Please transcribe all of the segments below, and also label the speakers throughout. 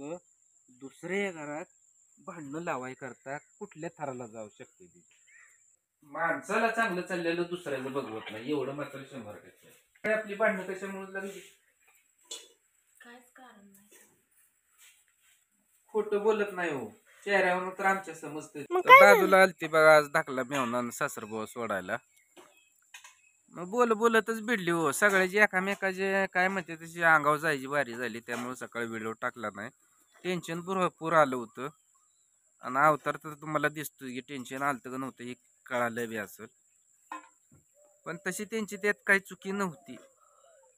Speaker 1: लोक दुसऱ्या घरात भांडणं लावाय करता कुठल्या थराला जाऊ शकते ती. माणसाला चांगलं चाललेलं दुसऱ्याचं बघवत नाही, एवढं मात्र 100%. आपली भांडणं कशामुळे लागली?
Speaker 2: काहीच कारण नाही.
Speaker 1: खोटं बोलत नाही हो, चेहऱ्यावर तर आमच्या समजते. दादूला आलती बघा आज धाकला मेहमान सासरबुवा सोडायला. मग बोलतच भिडली हो, सगळ्याची एकामेकाचे काय म्हणते तशी अंगावर जायची बारी झाली. त्यामुळे सकाळी व्हिडिओ टाकला नाही. टेन्शन भरपूर आलं होतं आणि अवतार तर तुम्हाला दिसतोय की टेन्शन आलं का नव्हतं हे कळालं बी असेल. पण तशी त्यांची त्यात काही चुकी नव्हती.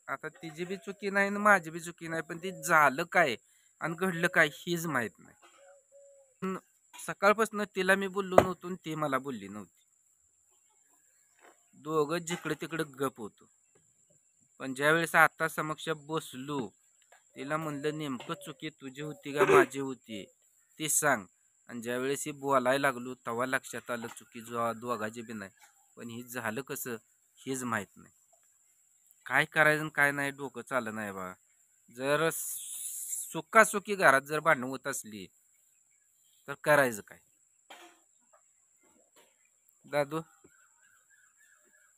Speaker 1: आता तिची बी चुकी नाही आणि माझी बी चुकी नाही, पण ती झालं काय आणि घडलं काय हेच माहित नाही. सकाळपासून तिला मी बोललो नव्हतो आणि ती मला बोलली नव्हती. दोघं जिकडे तिकडे गप होतो. पण ज्यावेळेस आता समक्ष बसलो तिला म्हणलं नेमकं चुकी तुझी होती का माझी होती ते सांग. आणि ज्यावेळेस ही बोलायला लागलो तेव्हा लक्षात आलं चुकी दोघाची बी नाही. पण हे झालं कसं हेच माहित नाही. काय करायचं काय नाही डोकं चाललं नाही बा. जर सुखासुखी घरात जर भांडण होत असली तर करायचं काय? दादू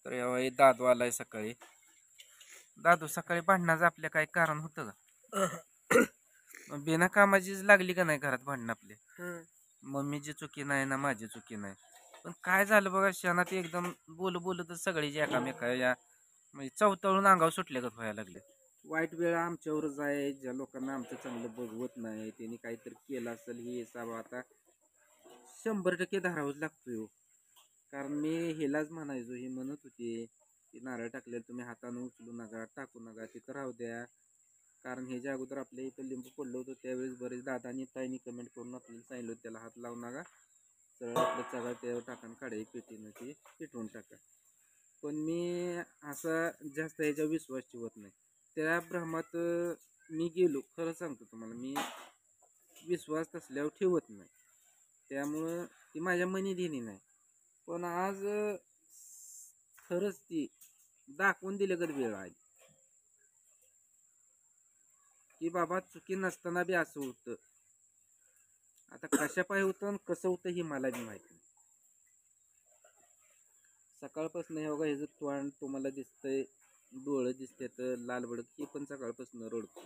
Speaker 1: तर यावेळी दादू आलाय सकाळी. दादू सकाळी भांडणाचं आपल्या काही कारण होतं का? बिना कामाचीच लागली का नाही घरात भांडण आपले? मम्मीची चुकी नाही ना माझी चुकी नाही. पण काय झालं बघा क्षणात एकदम बोलतच सगळीची एकामेका या म्हणजे चवतळून अंगावर सुटले का व्हायला लागले. वाईट वेळ आमच्यावरच आहे. ज्या लोकांना आमचं चांगलं बघवत नाही त्यांनी काहीतरी केलं असेल ही हिसाब आता 100% धरावंच लागतोय हो. कारण मी हिलाच म्हणायचो, ही म्हणत होती की नारळ टाकलेलं तुम्ही हाताने उचलू नका टाकू नका तिथं राहू द्या. कारण ह्याच्या अगोदर आपल्या इथं लिंबू पडलं होतं त्यावेळेस बरेच दादानी ताईनी कमेंट करून आपल्याला सांगितलं होतं त्याला हात लावू नका, सरळ आपलं चगळ त्यावर टाका काढे पेटीनं ती पेटवून टाका. पण मी असा जास्त ह्याच्यावर विश्वास ठेवत नाही. त्या भ्रमात मी गेलो. खरं सांगतो तुम्हाला, मी विश्वास तसल्यावर ठेवत नाही. त्यामुळं ती माझ्या मनी देणी नाही. पण आज खरंच ती दाखवून दिलं का वेळ आली की बाबा चुकी नसताना बी असं होतं. आता कशा पाय होतं आणि कसं होतं हे मला बी माहिती नाही. सकाळपासून हे बघा ह्याचं तोंड तुम्हाला दिसतंय, डोळं दिसते तर लाल भडक, ही पण सकाळपासून रडतो.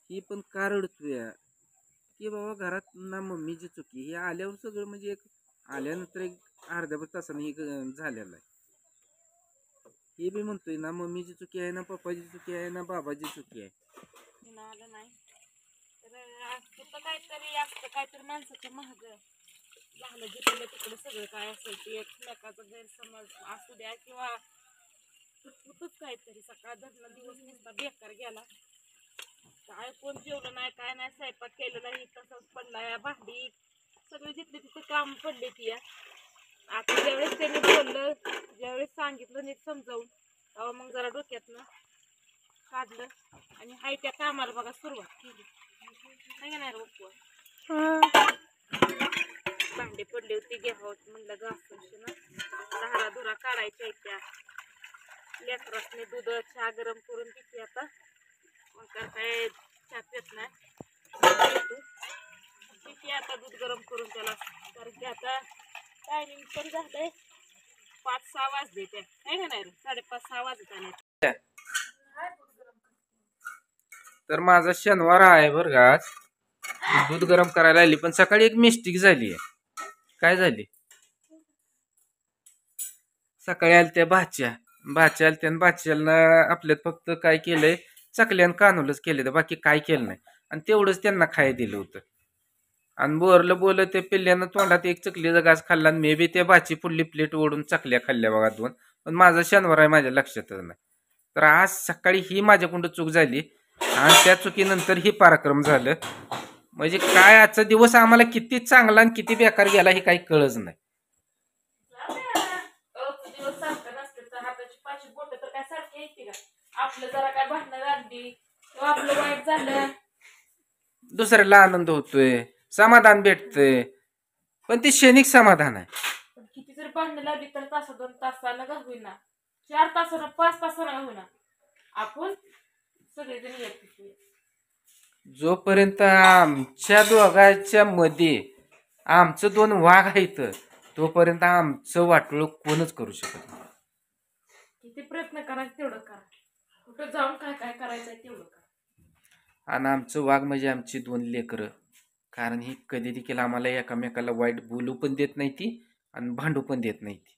Speaker 1: ही पण का रडतोय की बाबा घरात ना मम्मीची चुकी हे आल्यावर सगळं म्हणजे एक आल्यानंतर एक अर्ध्या तासाने हे झालेलं आहे. हे बी म्हणतोय ना मम्मीची चुकी आहे ना पप्पाची चुकी आहे ना बाबाची चुकी आहे.
Speaker 2: आलं नाही तर काहीतरी असतं काहीतरी माणसाचं महाग झालं जिकडे तिकडे सगळं काय असेल ते एकमेकाचा गैरसमज असू द्या किंवा होतच काहीतरी. सकाळ धरणं दिवस नुसता बेकार गेला. काय कोण जेवलं नाही काय नाही, स्वयंपाक केलेला ही तसंच पडला या भांडी सगळे जिथले तिथे काम पडले ती या. आता ज्यावेळेस त्यांनी बोललं ज्यावेळेस सांगितलं नीट समजावून तेव्हा मग जरा डोक्यातनं काढलं आणि हाय त्या कामाला बघा सुरुवात केली. नाही नाही रे भांडी पडली होती घ्यावं म्हणलं घासून ना धारा धुरा काढायच्या त्या लेकरासने दूध चहा गरम करून पिते आता. मग काय चहा पित नाही पिते आता दूध गरम करून त्याला. कारण की आता टायमिंग पण झालंय 5-6 वाजले त्या नाही नाही रे 5:30-6 वाजत आले.
Speaker 1: तर माझा शनिवार आहे बरं का आज. दूध गरम करायला आली पण सकाळी एक मिस्टेक झाली आहे. काय झाली? सकाळी आल्या त्या भाच्या आल्या आणि भाच्याला आपल्यात फक्त काय केलंय चकल्यान कानूलच केले तर बाकी काय केलं नाही. आणि तेवढंच त्यांना खायला दिलं होतं. आणि बोललं ते पिल्ल्यानं तोंडात एक चकलीचा घास खाल्ला आणि मे बी त्या भाची पुढली प्लेट ओढून चकल्या खाल्ल्या बघा 2. पण माझा शनिवार आहे माझ्या लक्षातच नाही. तर आज सकाळी ही माझ्याकडून चूक झाली आणि त्या चुकीनंतर ही पराक्रम झालं. म्हणजे काय आजचा दिवस आम्हाला किती चांगला आणि किती बेकार गेला हे काही कळच नाही.
Speaker 2: हाताची पाचशे बोट तर काय सारखी येते का? आपलं जरा काय भांडणं लागली किंवा आपलं वाईट झालं
Speaker 1: दुसऱ्याला आनंद होतोय, समाधान भेटतंय, पण ती क्षणिक समाधान आहे.
Speaker 2: किती जर भांडणं लागली तर 1-2 तासाला का होईना 4 तासाला 5 तासाला का होईना आपण सगळेजण येत.
Speaker 1: जोपर्यंत आमच्या दोघांच्या मध्ये आमचं 2 वाघ आहेत तोपर्यंत आमचं वाटोळं कोणच करू शकत नाही.
Speaker 2: किती प्रयत्न करायचं तेवढं करा. कुठं जाऊन काय काय करायचंय तेवढं करा.
Speaker 1: आणि आमचं वाघ म्हणजे आमची 2 लेकरं. कारण ही कधी देखील आम्हाला एकामेकाला वाईट बोलू पण देत नाही ती आणि भांडू पण देत नाही ती.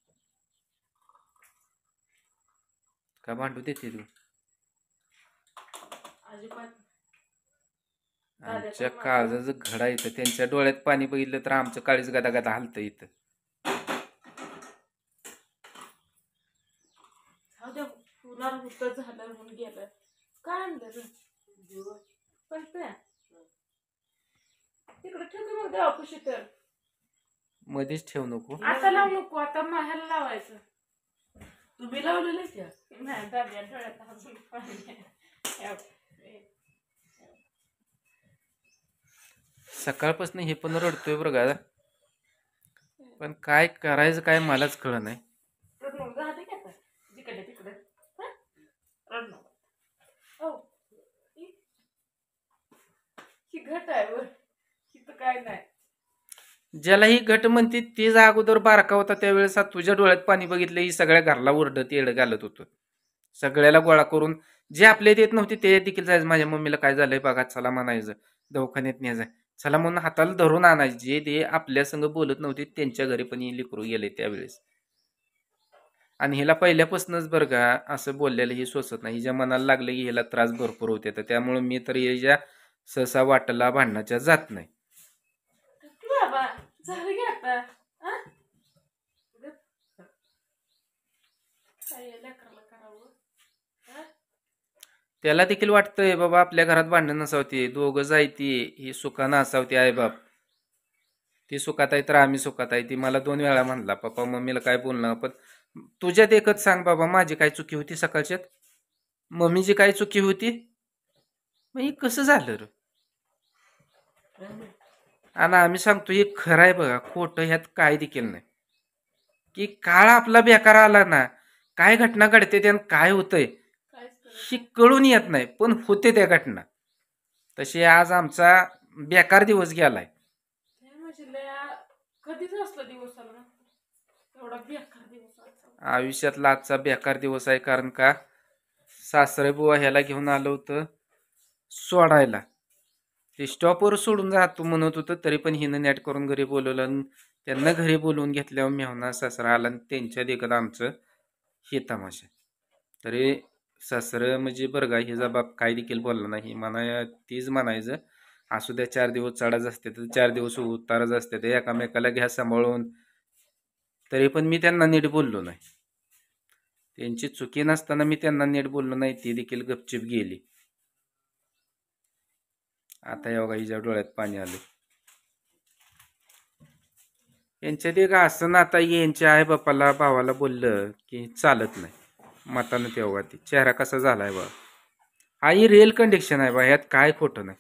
Speaker 1: का भांडू देते तू?
Speaker 2: अजिबात
Speaker 1: आमच्या काळजाचं घडा येतं, त्यांच्या डोळ्यात पाणी बघितलं तर आमचं काळीच गदा गदा हलतं इथं.
Speaker 2: तुला होत झालं म्हणून गेलं काय आणलं रे पण तिकडे ठेवू मग देवापाशी तर
Speaker 1: मध्येच ठेवू नको.
Speaker 2: आता लावू नको, आता माहेरला लावायचं. तुम्ही लावलेलं का नाही? दाद्या डोळ्यात अजून पाणी.
Speaker 1: सकाळपासून हे पण रडतोय बरं का, पण काय करायचं काय मलाच कळ नाही.
Speaker 2: झालं की आता जिकडे तिकडे रडणं ही घट आहे वर तिथं काय नाही.
Speaker 1: ज्याला ही घट म्हणते तेच अगोदर बारका होता त्यावेळेस तुझ्या डोळ्यात पाणी बघितलं ही सगळ्या घरला ओरडत येड घालत होतं. सगळ्याला गोळा करून जे आपल्या येत नव्हते ते देखील जायचं. माझ्या मम्मीला काय झालंय बघा चला म्हणायचं, दवाखान्यात न्यायचं चला म्हणून हाताला धरून आणायचे. जे ते आपल्या संग बोलत नव्हते त्यांच्या घरी पण ही लेकरू गेले त्यावेळेस. आणि हिला पहिल्यापासूनच बरं का असं बोललेलं ही सोसत नाही. हिच्या मनाला लागलं की हिला त्रास भरपूर होते, तर त्यामुळे मी तर हिच्या सहसा वाटला भांडणाच्या जात नाही.
Speaker 2: बाबा झालं की आता
Speaker 1: त्याला देखील वाटतंय बाबा आपल्या घरात भांडण नसावती, दोघं जायती ही सुखानं असावती आई बाप. ती सुखात आहे तर आम्ही सुखात आहे. ती मला 2 वेळा म्हणला पप्पा मम्मीला काय बोलणार, पण तुझ्यात एकच सांग बाबा माझी काय चुकी होती सकाळच्यात, मम्मीची काय चुकी होती, मग हे कसं झालं रे? आणि आम्ही सांगतो हे खरं आहे बघा, खोटं ह्यात काय देखील नाही. की काळ आपला बेकार आला ना, काय घटना घडते आणि काय होतंय ही कळून येत नाही, पण होते त्या घटना. तशी आज आमचा बेकार दिवस गेलाय.
Speaker 2: कधीच असला दिवस आला एवढा बेकार दिवस
Speaker 1: आयुष्यातला आजचा बेकार दिवस आहे. कारण का सासरे बुवा ह्याला घेऊन आलं होतं सोडायला, ते स्टॉपवर सोडून जातो म्हणत होतं, तरी पण हिनं नेट करून घरी बोलवलं आणि त्यांना घरी बोलवून घेतल्यावर मेहना सासरा आला आणि त्यांच्या देखत आमचं हे तमाशा. तरी सासरं म्हणजे बरं का हिचा बाप काय देखील बोलला नाही. तीच म्हणायचं असू द्या 4 दिवस चढाच असते तर 4 दिवस उतारच असते ते एकामेकाला घ्या सांभाळून. तरी पण मी त्यांना नीट बोललो नाही. त्यांची चुकी नसताना मी त्यांना नीट बोललो नाही, ती देखील गपचिप गेली. आता या बघा हिच्या डोळ्यात पाणी आलं. यांच्यात एक असं ना आता यांच्या आई बापाला भावाला बोललं की चालत नाही मतानं. तेव्हा ती चेहरा कसा झालाय बा, हा ही रिअल कंडिशन आहे बा, ह्यात काय खोटं नाही.